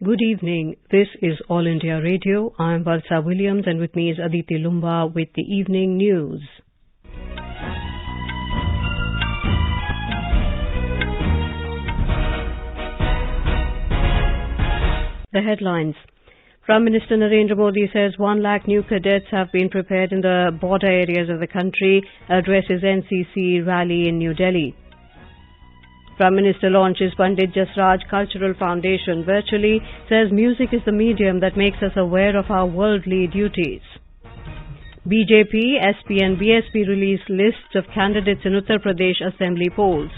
Good evening. This is All India Radio. I am Valsa Williams and with me is Aditi Lumba with the evening news. The headlines. Prime Minister Narendra Modi says 1 lakh new cadets have been prepared in the border areas of the country, addresses NCC rally in New Delhi. Prime Minister launches Pandit Jasraj Cultural Foundation virtually, says music is the medium that makes us aware of our worldly duties. BJP, SP and BSP release lists of candidates in Uttar Pradesh Assembly polls.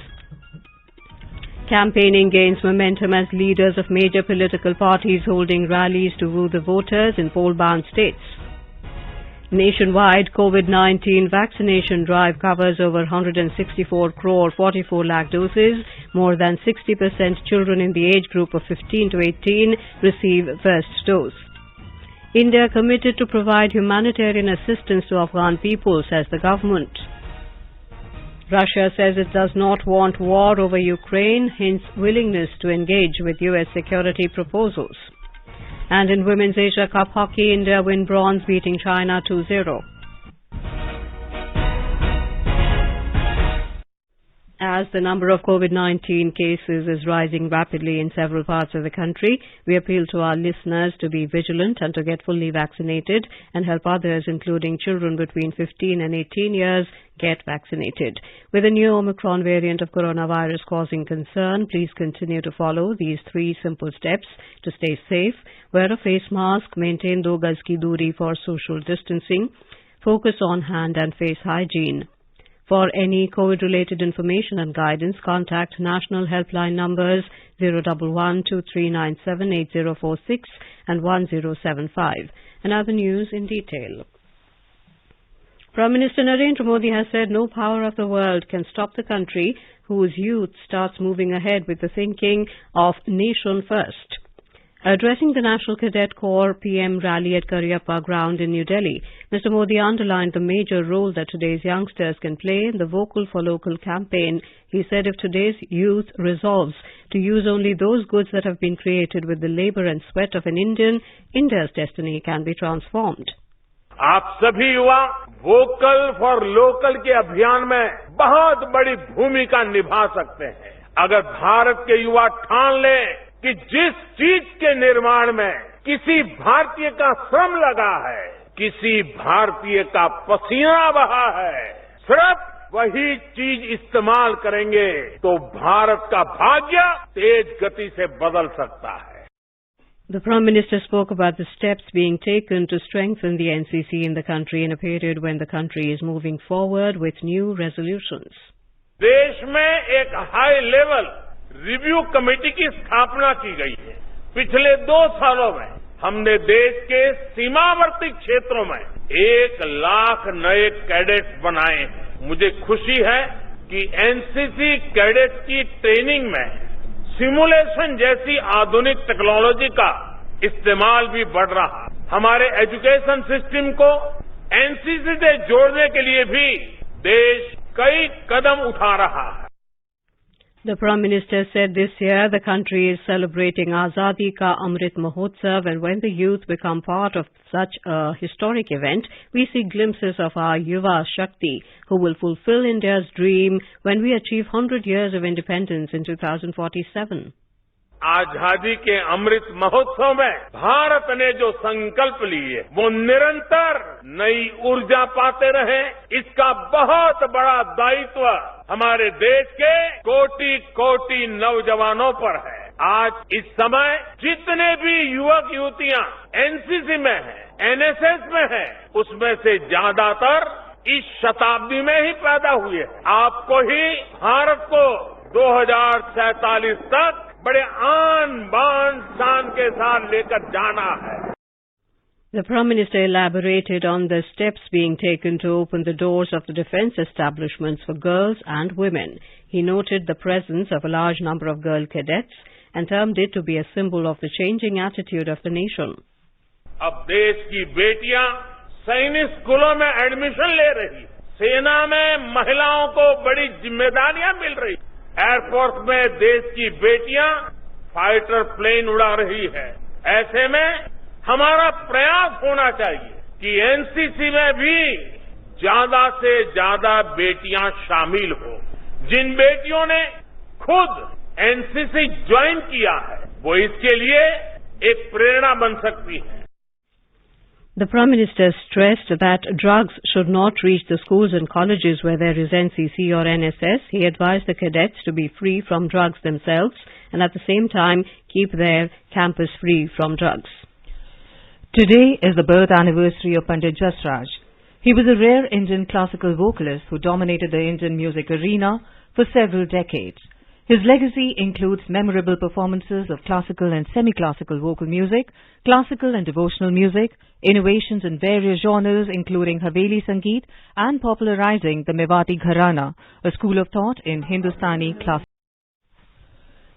Campaigning gains momentum as leaders of major political parties holding rallies to woo the voters in poll-bound states. Nationwide COVID-19 vaccination drive covers over 164 crore 44 lakh doses. More than 60% children in the age group of 15 to 18 receive first dose. India committed to provide humanitarian assistance to Afghan people, says the government. Russia says it does not want war over Ukraine, hence willingness to engage with US security proposals. And in Women's Asia Cup hockey, India win bronze beating China 2-0. As the number of COVID-19 cases is rising rapidly in several parts of the country, we appeal to our listeners to be vigilant and to get fully vaccinated and help others, including children between 15 and 18 years, get vaccinated. With the new Omicron variant of coronavirus causing concern, please continue to follow these 3 simple steps to stay safe. Wear a face mask, maintain 2 gaz ki doori for social distancing, focus on hand and face hygiene. For any COVID-related information and guidance, contact national helpline numbers 011-2397-8046 and 1075. And other news in detail. Prime Minister Narendra Modi has said no power of the world can stop the country whose youth starts moving ahead with the thinking of nation first. Addressing the National Cadet Corps PM rally at Karyappa ground in New Delhi, Mr. Modi underlined the major role that today's youngsters can play in the Vocal for Local campaign. He said if today's youth resolves to use only those goods that have been created with the labour and sweat of an Indian, India's destiny can be transformed. आप सभी युवा vocal for local के अभियान में बहुत बड़ी भूमिका निभा सकते हैं। अगर भारत के युवा ठान लें कि जिस चीज के निर्माण में किसी भारतीय का श्रम लगा है, किसी भारतीय का पसीना बहा है, सिर्फ वही चीज इस्तेमाल करेंगे तो भारत का भाग्य तेज गति से बदल सकता है। The Prime Minister spoke about the steps being taken to strengthen the NCC in the country in a period when the country is moving forward with new resolutions. देश में एक हाई लेवल रिव्यू कमेटी की स्थापना की गई है। पिछले 2 सालों में हमने देश के सीमावर्ती क्षेत्रों में 1 लाख नए कैडेट्स बनाए हैं। मुझे खुशी है कि एनसीसी कैडेट्स की ट्रेनिंग में सिमुलेशन जैसी आधुनिक टेक्नोलॉजी का इस्तेमाल भी बढ़ रहा है। हमारे एजुकेशन सिस्टम को एनसीसी से जोड़ने के लिए भी देश कई कदम उठा रहा है। The Prime Minister said this year the country is celebrating Azadi Ka Amrit Mahotsav, and when the youth become part of such a historic event, we see glimpses of our Yuva Shakti, who will fulfill India's dream when we achieve 100 years of independence in 2047. आजादी के अमृत महोत्सव में भारत ने जो संकल्प लिए वो निरंतर नई ऊर्जा पाते रहे। इसका बहुत बड़ा दायित्व हमारे देश के कोटि-कोटि नौजवानों पर है। आज इस समय जितने भी युवक युवतियां एनसीसी में हैं, एनएसएस में हैं, उसमें से ज्यादातर इस शताब्दी में ही पैदा हुए हैं। आपको ही भारत को 2047 तक बड़े आन बान शान के साथ लेकर जाना है। The Prime Minister elaborated on the steps being taken to open the doors of the defence establishments for girls and women. He noted the presence of a large number of girl cadets and termed it to be a symbol of the changing attitude of the nation. अब देश की बेटियां सैनिक स्कूलों में admission ले रही, सेना में महिलाओं को बड़ी जिम्मेदारियां मिल रही, एयरफोर्स में देश की बेटियां फाइटर प्लेन उड़ा रही है। ऐसे में हमारा प्रयास होना चाहिए कि एनसीसी में भी ज्यादा से ज्यादा बेटियां शामिल हो। जिन बेटियों ने खुद एनसीसी ज्वाइन किया है वो इसके लिए एक प्रेरणा बन सकती है। The Prime Minister stressed that drugs should not reach the schools and colleges where there is NCC or NSS. He advised the cadets to be free from drugs themselves and at the same time keep their campus free from drugs. Today is the birth anniversary of Pandit Jasraj. He was a rare Indian classical vocalist who dominated the Indian music arena for several decades. His legacy includes memorable performances of classical and semi-classical vocal music, classical and devotional music, innovations in various genres including Haveli Sangeet and popularizing the Mewati Gharana, a school of thought in Hindustani classical.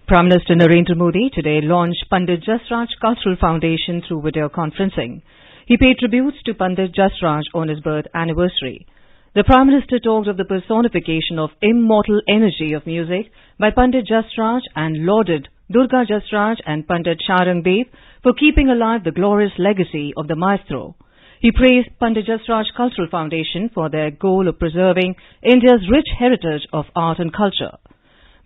Prime Minister Narendra Modi today launched Pandit Jasraj Cultural Foundation through video conferencing. He paid tributes to Pandit Jasraj on his birth anniversary. The Prime Minister talked of the personification of immortal energy of music by Pandit Jasraj and lauded Durga Jasraj and Pandit Sharang Dev for keeping alive the glorious legacy of the maestro. He praised Pandit Jasraj Cultural Foundation for their goal of preserving India's rich heritage of art and culture.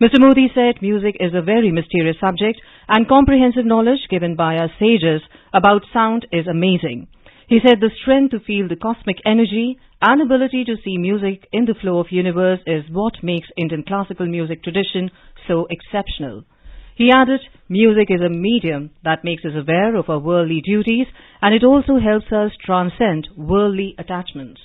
Mr. Modi said music is a very mysterious subject and comprehensive knowledge given by our sages about sound is amazing. He said the strength to feel the cosmic energy and ability to see music in the flow of universe is what makes Indian classical music tradition so exceptional. He added, music is a medium that makes us aware of our worldly duties and it also helps us transcend worldly attachments.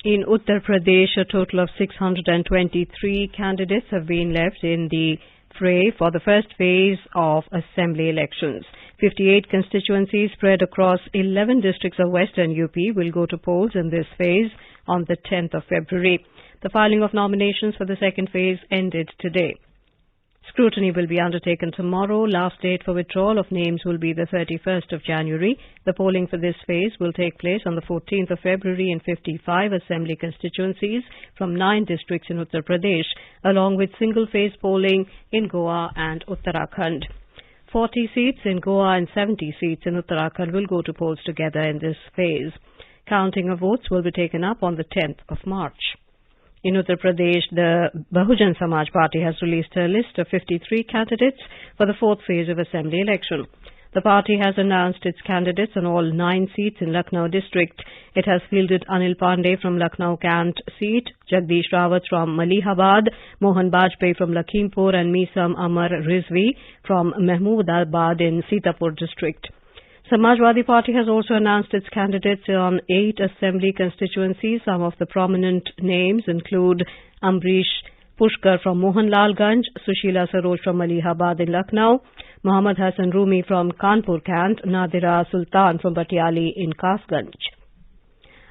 In Uttar Pradesh, a total of 623 candidates have been left in the fray for the first phase of assembly elections. 58 constituencies spread across 11 districts of western UP will go to polls in this phase on the 10th of February. The filing of nominations for the second phase ended today. Scrutiny will be undertaken tomorrow. Last date for withdrawal of names will be the 31st of January. The polling for this phase will take place on the 14th of February in 55 assembly constituencies from 9 districts in Uttar Pradesh, along with single-phase polling in Goa and Uttarakhand. 40 seats in Goa and 70 seats in Uttarakhand will go to polls together in this phase. Counting of votes will be taken up on the 10th of March. In Uttar Pradesh, the Bahujan Samaj Party has released a list of 53 candidates for the fourth phase of assembly election. The party has announced its candidates on all 9 seats in Lucknow district. It has fielded Anil Pandey from Lucknow Cant seat, Jagdish Rawat from Malihabad, Mohan Bajpayee from Lakhimpur and Misam Amar Rizvi from Mahmoodabad in Sitapur district. Samajwadi Party has also announced its candidates on 8 assembly constituencies. Some of the prominent names include Ambrish Pushkar from Mohanlalganj, Sushila Saroj from Malihabad in Lucknow, Muhammad Hassan Rumi from Kanpur Cant, Nadira Sultan from Patiali in Kasganj.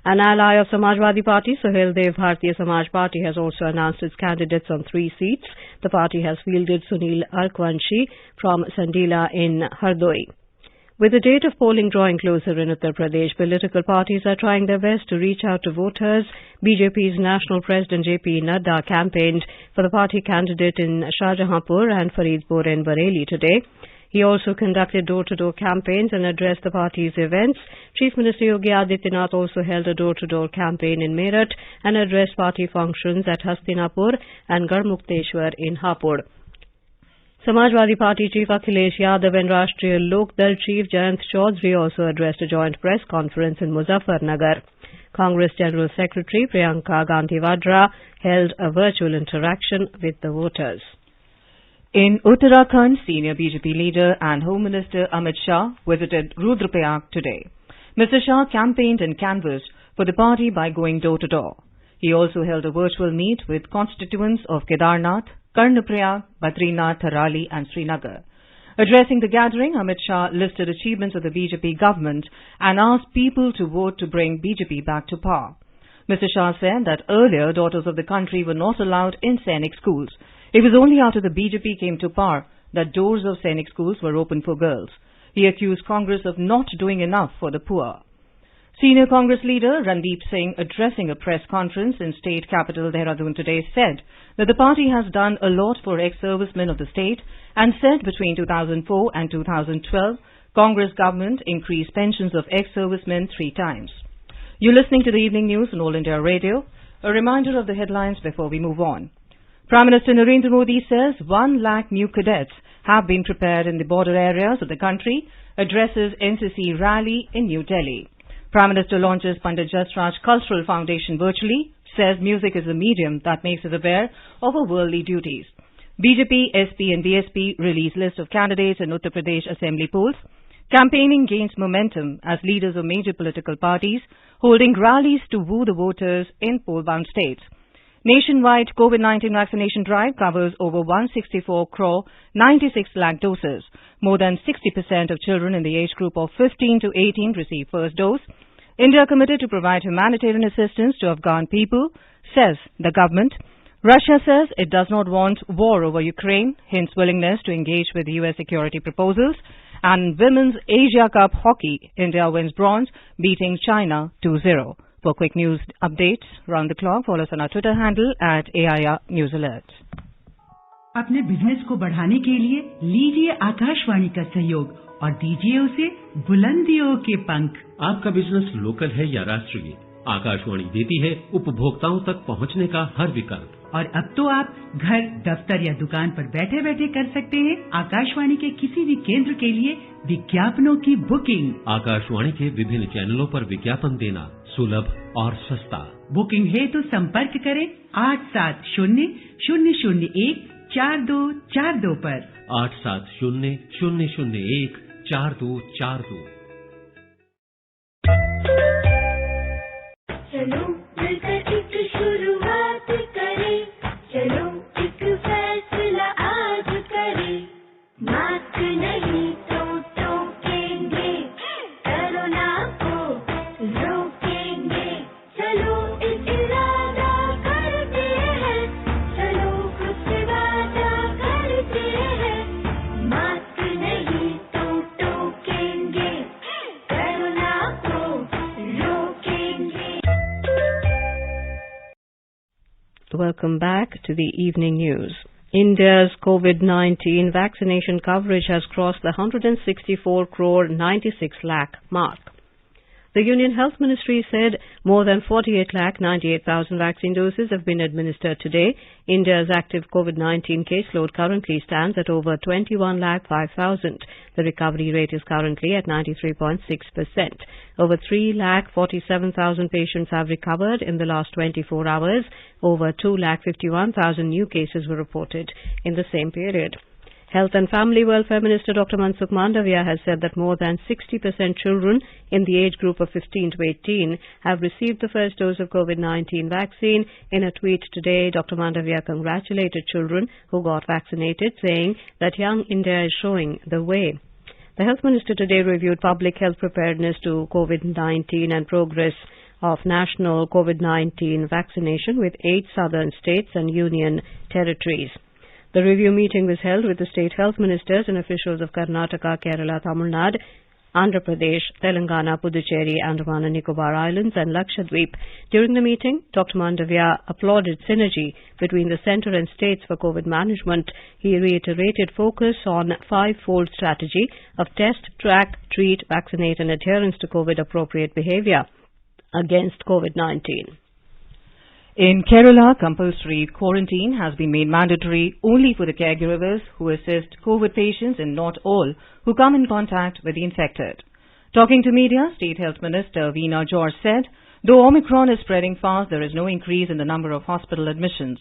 An ally of Samajwadi Party, Sohail Dev Bharatiya Samaj Party, has also announced its candidates on 3 seats. The party has fielded Sunil Arkwanshi from Sandila in Hardoi. With the date of polling drawing closer in Uttar Pradesh, political parties are trying their best to reach out to voters. BJP's National President JP Nadda campaigned for the party candidate in Shahjahanpur and Faridpur in Bareilly today. He also conducted door-to-door campaigns and addressed the party's events. Chief Minister Yogi Adityanath also held a door-to-door campaign in Meerut and addressed party functions at Hastinapur and Garmukteshwar in Hapur. Samajwadi Party Chief Akhilesh Yadav and Rashtriya Lok Dal Chief Jayant Chaudhary also addressed a joint press conference in Muzaffarnagar. Congress General Secretary Priyanka Gandhi Vadra held a virtual interaction with the voters. In Uttarakhand, senior BJP leader and Home Minister Amit Shah visited Rudraprayag today. Mr. Shah campaigned and canvassed for the party by going door-to-door. He also held a virtual meet with constituents of Kedarnath, Karnaprayag, Badrinath, Tharali and Srinagar. Addressing the gathering, Amit Shah listed achievements of the BJP government and asked people to vote to bring BJP back to power. Mr. Shah said that earlier daughters of the country were not allowed in Sainik schools. It was only after the BJP came to power that doors of Sainik schools were opened for girls. He accused Congress of not doing enough for the poor. Senior Congress leader Randeep Singh, addressing a press conference in state capital Dehradun today, said that the party has done a lot for ex-servicemen of the state and said between 2004 and 2012, Congress government increased pensions of ex-servicemen 3 times. You're listening to the evening news on All India Radio. A reminder of the headlines before we move on. Prime Minister Narendra Modi says 1 lakh new cadets have been prepared in the border areas of the country, addresses NCC rally in New Delhi. Prime Minister launches Pandit Jasraj Cultural Foundation virtually, says music is a medium that makes us aware of our worldly duties. BJP, SP and BSP release list of candidates in Uttar Pradesh Assembly polls. Campaigning gains momentum as leaders of major political parties holding rallies to woo the voters in poll-bound states. Nationwide COVID-19 vaccination drive covers over 164 crore 96 lakh doses. More than 60% of children in the age group of 15 to 18 receive first dose. India committed to provide humanitarian assistance to Afghan people, says the government. Russia says it does not want war over Ukraine, hence willingness to engage with US security proposals. And Women's Asia Cup Hockey, India wins bronze, beating China 2-0. For quick news updates round the clock, follow us on our Twitter handle at AIR News Alert. अपने business को बढ़ाने के लिए लीजिए आकाशवाणी का सहयोग और दीजिए उसे बुलंदियों के पंख। आपका बिजनेस लोकल है या राष्ट्रीय, आकाशवाणी देती है उपभोक्ताओं तक पहुंचने का हर विकल्प। और अब तो आप घर, दफ्तर या दुकान पर बैठे बैठे कर सकते हैं आकाशवाणी के किसी भी केंद्र के लिए विज्ञापनों की बुकिंग। आकाशवाणी के विभिन्न चैनलों पर विज्ञापन देना सुलभ और सस्ता। बुकिंग है तो संपर्क करें 8700014242 पर। 8700014242। चलो मिलकर एक शुरुआत करें, चलो एक फैसला आज करें, मास्क नहीं तो टोकेंगे, कोरोना को रोकेंगे, चलो एक इरादा करते हैं, चलो खुद से वादा करते हैं, मास्क नहीं तो टोकेंगे, कोरोना को रोकेंगे। Welcome back to the evening news. India's COVID-19 vaccination coverage has crossed the 164 crore 96 lakh mark. The Union Health Ministry said more than 48 lakh 98,000 vaccine doses have been administered today. India's active COVID-19 caseload currently stands at over 21 lakh 5,000. The recovery rate is currently at 93.6%. Over 3 lakh 47,000 patients have recovered in the last 24 hours. Over 2 lakh 51,000 new cases were reported in the same period. Health and Family Welfare Minister Dr. Mansukh Mandavia has said that more than 60% children in the age group of 15 to 18 have received the first dose of COVID-19 vaccine. In a tweet today, Dr. Mandavia congratulated children who got vaccinated, saying that young India is showing the way. The Health Minister today reviewed public health preparedness to COVID-19 and progress of national COVID-19 vaccination with 8 southern states and union territories. The review meeting was held with the state health ministers and officials of Karnataka, Kerala, Tamil Nadu, Andhra Pradesh, Telangana, Puducherry, Andaman and Nicobar Islands and Lakshadweep. During the meeting, Dr. Mandavia applauded synergy between the centre and states for COVID management. He reiterated focus on 5-fold strategy of test, track, treat, vaccinate and adherence to COVID-appropriate behaviour against COVID-19. In Kerala, compulsory quarantine has been made mandatory only for the caregivers who assist COVID patients and not all who come in contact with the infected. Talking to media, State Health Minister Veena George said, though Omicron is spreading fast, there is no increase in the number of hospital admissions.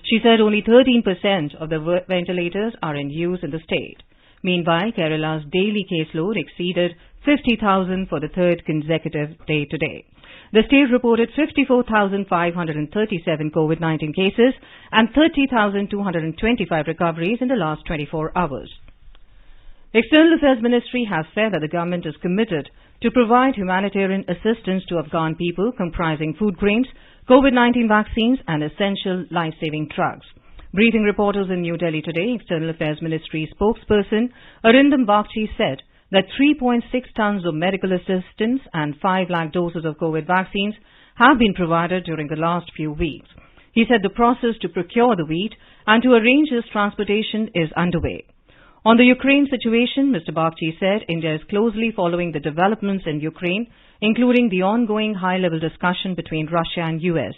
She said only 13% of the ventilators are in use in the state. Meanwhile, Kerala's daily caseload exceeded 50,000 for the third consecutive day today. The state reported 54,537 COVID-19 cases and 30,225 recoveries in the last 24 hours. External Affairs Ministry has said that the government is committed to provide humanitarian assistance to Afghan people comprising food grains, COVID-19 vaccines and essential life-saving drugs. Briefing reporters in New Delhi today, External Affairs Ministry spokesperson Arindam Bagchi said that 3.6 tons of medical assistance and 5 lakh doses of COVID vaccines have been provided during the last few weeks. He said the process to procure the wheat and to arrange its transportation is underway. On the Ukraine situation, Mr. Bagchi said India is closely following the developments in Ukraine, including the ongoing high-level discussion between Russia and US.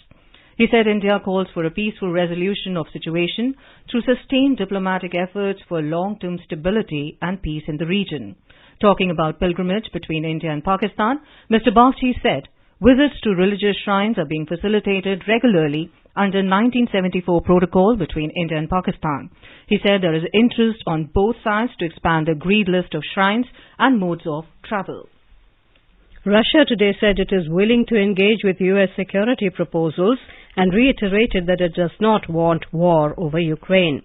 He said India calls for a peaceful resolution of situation through sustained diplomatic efforts for long-term stability and peace in the region. Talking about pilgrimage between India and Pakistan, Mr. Bagchi said visits to religious shrines are being facilitated regularly under 1974 protocol between India and Pakistan. He said there is interest on both sides to expand the agreed list of shrines and modes of travel. Russia today said it is willing to engage with US security proposals and reiterated that it does not want war over Ukraine.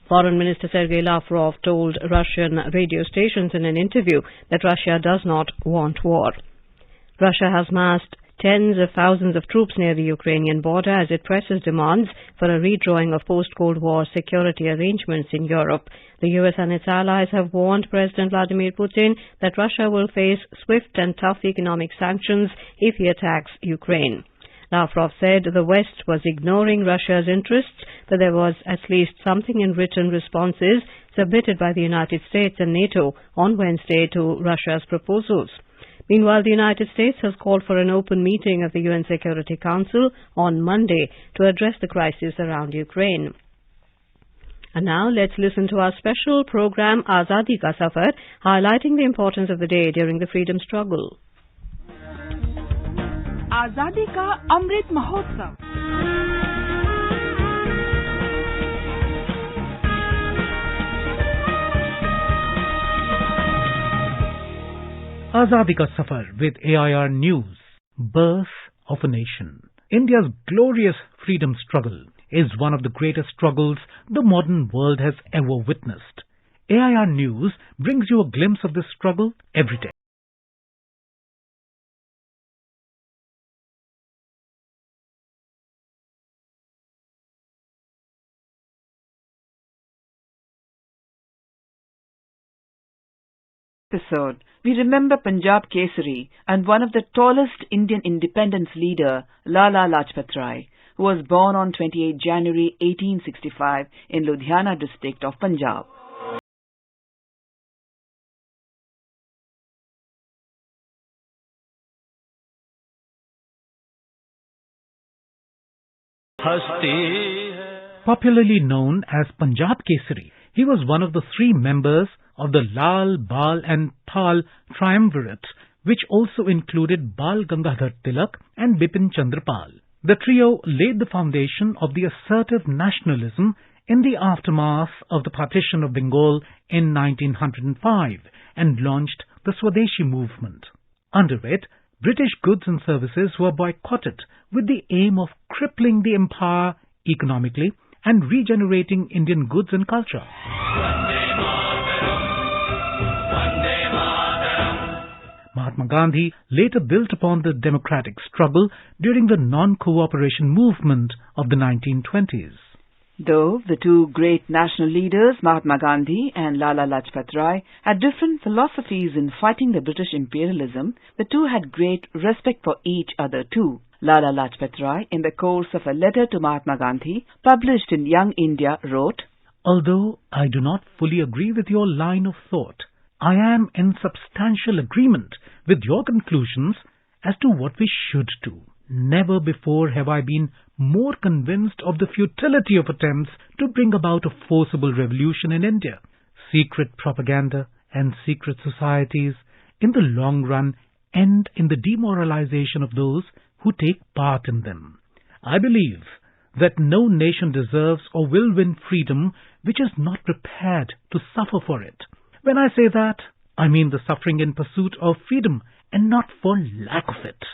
Foreign Minister Sergei Lavrov told Russian radio stations in an interview that Russia does not want war. Russia has massed tens of thousands of troops near the Ukrainian border as it presses demands for a redrawing of post-Cold War security arrangements in Europe. The US and its allies have warned President Vladimir Putin that Russia will face swift and tough economic sanctions if he attacks Ukraine. Lavrov said the West was ignoring Russia's interests, but there was at least something in written responses submitted by the United States and NATO on Wednesday to Russia's proposals. Meanwhile, the United States has called for an open meeting of the UN Security Council on Monday to address the crisis around Ukraine. And now let's listen to our special program Azadi Ka Safar, highlighting the importance of the day during the freedom struggle. आजादी का Amrit Mahotsav. Azadi Ka Safar with AIR News. Birth of a Nation. India's glorious freedom struggle is one of the greatest struggles the modern world has ever witnessed. AIR News brings you a glimpse of this struggle every day. Episode, we remember Punjab Kesari and one of the tallest Indian independence leader, Lala Lajpat Rai, who was born on 28 January 1865 in Ludhiana district of Punjab. Popularly known as Punjab Kesari, he was one of the three members of the Lal, Bal and Pal triumvirate, which also included Bal Gangadhar Tilak and Bipin Chandra Pal. The trio laid the foundation of the assertive nationalism in the aftermath of the partition of Bengal in 1905 and launched the Swadeshi movement. Under it, British goods and services were boycotted with the aim of crippling the empire economically and regenerating Indian goods and culture. Mahatma Gandhi later built upon the democratic struggle during the non-cooperation movement of the 1920s. Though the two great national leaders, Mahatma Gandhi and Lala Lajpat Rai, had different philosophies in fighting the British imperialism, the two had great respect for each other too. Lala Lajpat Rai, in the course of a letter to Mahatma Gandhi, published in Young India, wrote, "Although I do not fully agree with your line of thought, I am in substantial agreement with your conclusions as to what we should do. Never before have I been more convinced of the futility of attempts to bring about a forcible revolution in India. Secret propaganda and secret societies, in the long run, end in the demoralization of those who take part in them. I believe that no nation deserves or will win freedom which is not prepared to suffer for it. When I say that, I mean the suffering in pursuit of freedom and not for lack of it.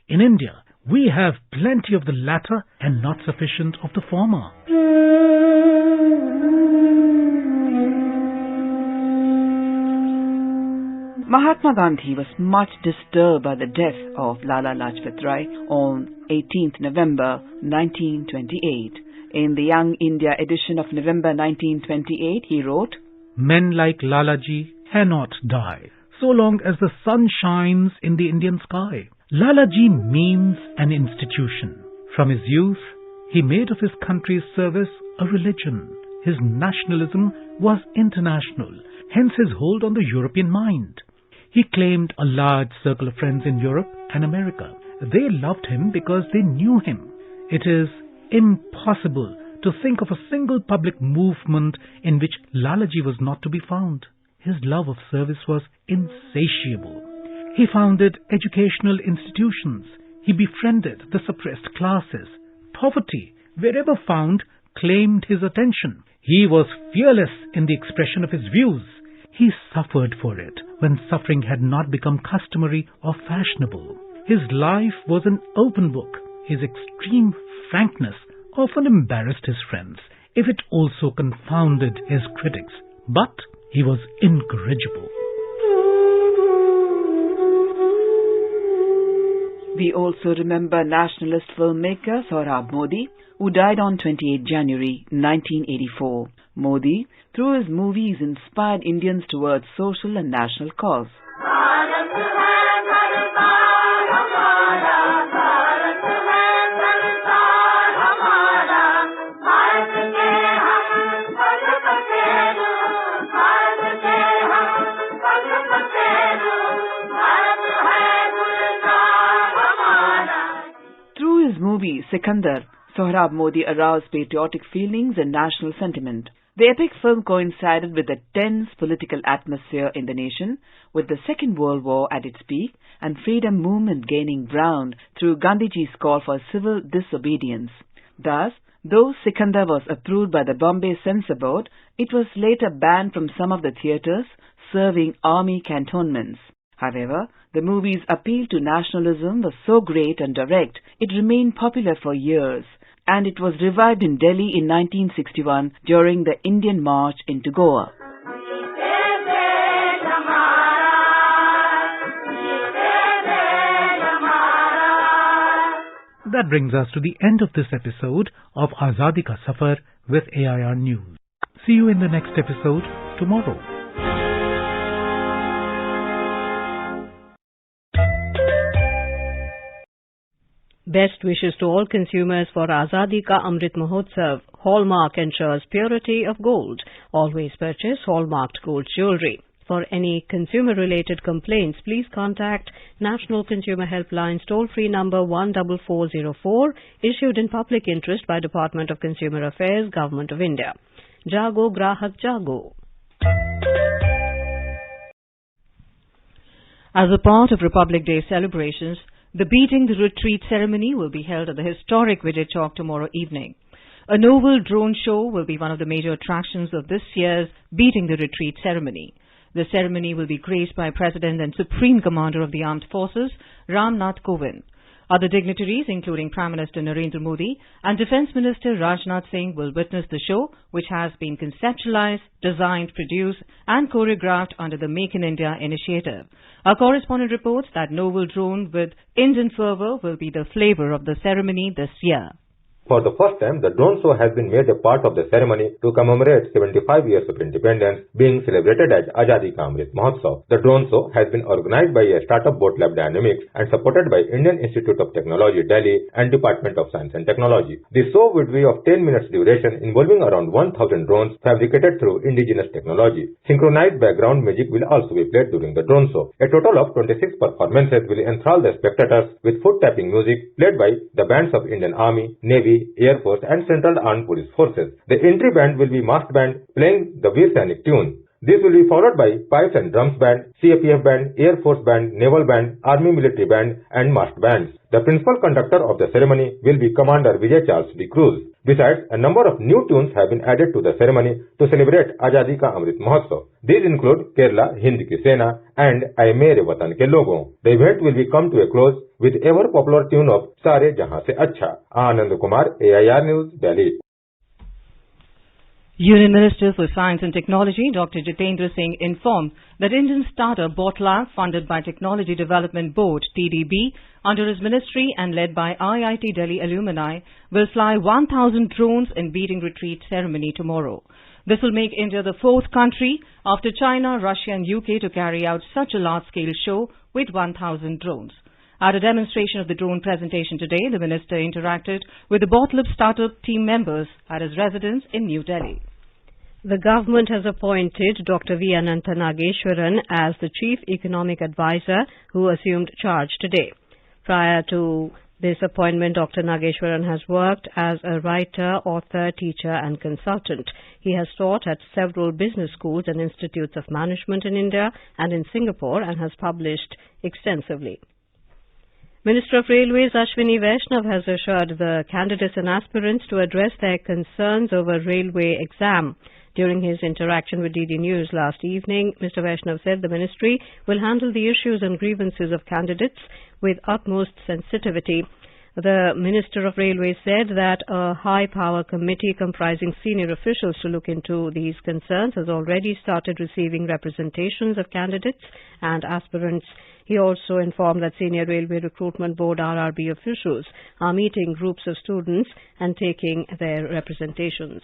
In India, we have plenty of the latter and not sufficient of the former." Mahatma Gandhi was much disturbed by the death of Lala Lajpat Rai on 18th November 1928. In the Young India edition of November 1928, he wrote, "Men like Lalaji cannot die so long as the sun shines in the Indian sky. Lalaji means an institution. From his youth, he made of his country's service a religion. His nationalism was international, hence his hold on the European mind. He claimed a large circle of friends in Europe and America. They loved him because they knew him. It is impossible to think of a single public movement in which Lalaji was not to be found. His love of service was insatiable. He founded educational institutions. He befriended the suppressed classes. Poverty, wherever found, claimed his attention. He was fearless in the expression of his views. He suffered for it when suffering had not become customary or fashionable. His life was an open book. His extreme frankness often embarrassed his friends, if it also confounded his critics. But he was incorrigible. We also remember nationalist filmmaker Sohrab Modi, who died on 28 January 1984. Modi, through his movies, inspired Indians towards social and national cause. Through his movie Sikandar, Sohrab Modi aroused patriotic feelings and national sentiment. The epic film coincided with the tense political atmosphere in the nation, with the Second World War at its peak and freedom movement gaining ground through Gandhiji's call for civil disobedience. Thus, though Sikandar was approved by the Bombay Censor Board, it was later banned from some of the theatres serving army cantonments. However, the movie's appeal to nationalism was so great and direct, it remained popular for years, and it was revived in Delhi in 1961 during the Indian March into Goa. That brings us to the end of this episode of Azadi Ka Safar with AIR News. See you in the next episode tomorrow. Best wishes to all consumers for Azadi Ka Amrit Mahotsav. Hallmark ensures purity of gold. Always purchase hallmarked gold jewellery. For any consumer-related complaints, please contact National Consumer Helpline's toll-free number 14404, issued in public interest by Department of Consumer Affairs, Government of India. Jago Grahak Jago. As a part of Republic Day celebrations, the Beating the Retreat ceremony will be held at the historic Vijay Chowk tomorrow evening. A novel drone show will be one of the major attractions of this year's Beating the Retreat ceremony. The ceremony will be graced by President and Supreme Commander of the Armed Forces, Ram Nath Kovind. Other dignitaries, including Prime Minister Narendra Modi and Defence Minister Rajnath Singh, will witness the show, which has been conceptualized, designed, produced and choreographed under the Make in India initiative. Our correspondent reports that novel drone with Indian fervour will be the flavour of the ceremony this year. For the first time, the drone show has been made a part of the ceremony to commemorate 75 years of independence being celebrated as Azadi Ka Amrit Mahotsav. The drone show has been organized by a startup Boat Lab Dynamics and supported by Indian Institute of Technology, Delhi and Department of Science and Technology. The show would be of 10 minutes duration, involving around 1,000 drones fabricated through indigenous technology. Synchronized background music will also be played during the drone show. A total of 26 performances will enthrall the spectators with foot-tapping music played by the bands of Indian Army, Navy, Air Force and Central Armed Police Forces. The entry band will be masked band playing the Veer Sainik tune. This will be followed by Pipes and Drums Band, CAPF Band, Air Force Band, Naval Band, Army Military Band and masked bands. The principal conductor of the ceremony will be Commander Vijay Charles D. Cruz. Besides, a number of new tunes have been added to the ceremony to celebrate Azadi Ka Amrit Mahotsav. These include Kerala, Hind Ki Sena and Aye Mere Watan Ke Logon. The event will be come to a close with ever popular tune of Sare Jahan Se Acha. Anand Kumar, AIR News, Delhi. Union Minister for Science and Technology, Dr. Jitendra Singh, informed that Indian startup Boat Lab, funded by Technology Development Board, TDB, under his ministry and led by IIT Delhi alumni, will fly 1,000 drones in Beating Retreat ceremony tomorrow. This will make India the fourth country after China, Russia and UK to carry out such a large-scale show with 1,000 drones. At a demonstration of the drone presentation today, the minister interacted with the Boat Lab startup team members at his residence in New Delhi. The government has appointed Dr. V. Anantha Nageshwaran as the Chief Economic Advisor, who assumed charge today. Prior to this appointment, Dr. Nageshwaran has worked as a writer, author, teacher and consultant. He has taught at several business schools and institutes of management in India and in Singapore and has published extensively. Minister of Railways Ashwini Vaishnav has assured the candidates and aspirants to address their concerns over railway exam. During his interaction with DD News last evening, Mr. Vaishnav said the ministry will handle the issues and grievances of candidates with utmost sensitivity. The Minister of Railways said that a high-power committee comprising senior officials to look into these concerns has already started receiving representations of candidates and aspirants. He also informed that Senior Railway Recruitment Board RRB officials are meeting groups of students and taking their representations.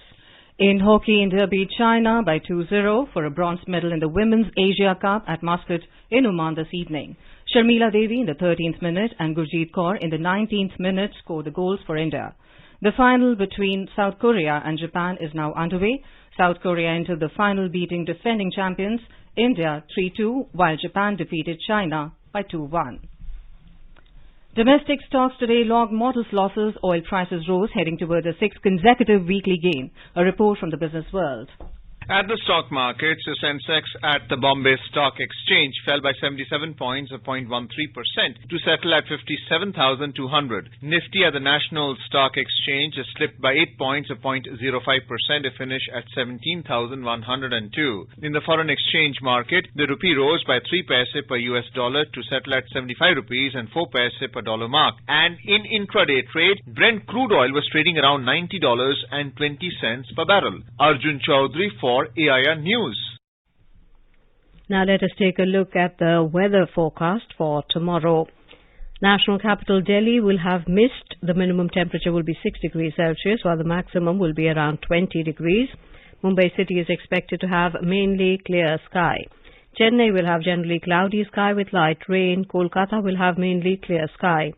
In hockey, India beat China by 2-0 for a bronze medal in the Women's Asia Cup at Muscat in Oman this evening. Sharmila Devi in the 13th minute and Gurjeet Kaur in the 19th minute scored the goals for India. The final between South Korea and Japan is now underway. South Korea entered the final beating defending champions India 3-2, while Japan defeated China by 2-1. Domestic stocks today logged modest losses. Oil prices rose, heading towards a sixth consecutive weekly gain. A report from the Business World. At the stock markets, the Sensex at the Bombay Stock Exchange fell by 77 points, or 0.13%, to settle at 57,200. Nifty at the National Stock Exchange slipped by 8 points, or 0.05%, to finish at 17,102. In the foreign exchange market, the rupee rose by 3 paise per US dollar to settle at 75 rupees and 4 paise per dollar mark. And in intraday trade, Brent crude oil was trading around $90.20 per barrel. Arjun Chaudhary for AIR News. Now let us take a look at the weather forecast for tomorrow. National capital Delhi will have mist. The minimum temperature will be 6 degrees Celsius, while the maximum will be around 20 degrees. Mumbai city is expected to have mainly clear sky. Chennai will have generally cloudy sky with light rain. Kolkata will have mainly clear sky.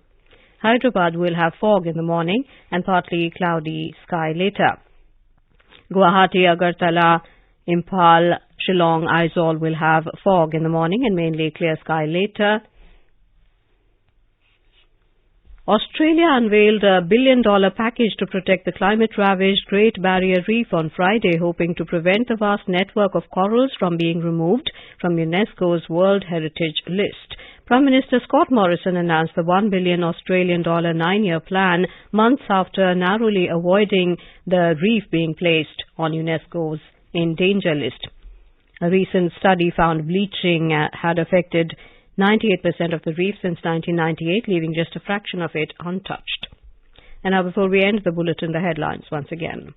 Hyderabad will have fog in the morning and partly cloudy sky later. Guwahati, Agartala, Imphal, Shillong, Aizawl will have fog in the morning and mainly clear sky later. Australia unveiled a $1 billion package to protect the climate-ravaged Great Barrier Reef on Friday, hoping to prevent the vast network of corals from being removed from UNESCO's World Heritage List. Prime Minister Scott Morrison announced the $1 billion Australian 9-year plan months after narrowly avoiding the reef being placed on UNESCO's in danger list. A recent study found bleaching had affected 98% of the reef since 1998, leaving just a fraction of it untouched. And now, before we end the bulletin, the headlines once again.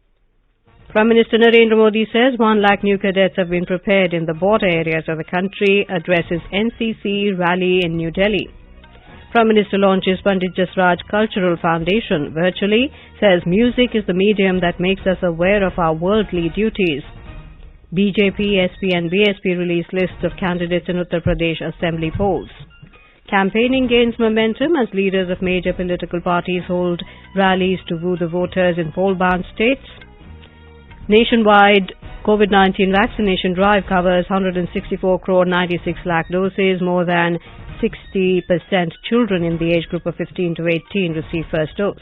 Prime Minister Narendra Modi says 1 lakh new cadets have been prepared in the border areas of the country, addresses NCC rally in New Delhi. Prime Minister launches Pandit Jasraj Cultural Foundation virtually, says music is the medium that makes us aware of our worldly duties. BJP, SP and BSP release lists of candidates in Uttar Pradesh Assembly polls. Campaigning gains momentum as leaders of major political parties hold rallies to woo the voters in poll-bound states. Nationwide COVID-19 vaccination drive covers 164 crore 96 lakh doses. More than 60% children in the age group of 15 to 18 receive first dose.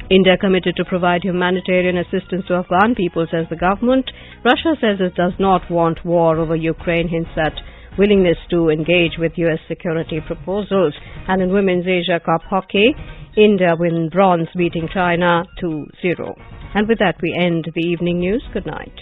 India committed to provide humanitarian assistance to Afghan people, says the government. Russia says it does not want war over Ukraine, hints at willingness to engage with U.S. security proposals. And in Women's Asia Cup hockey, India win bronze, beating China 2-0. And with that, we end the evening news. Good night.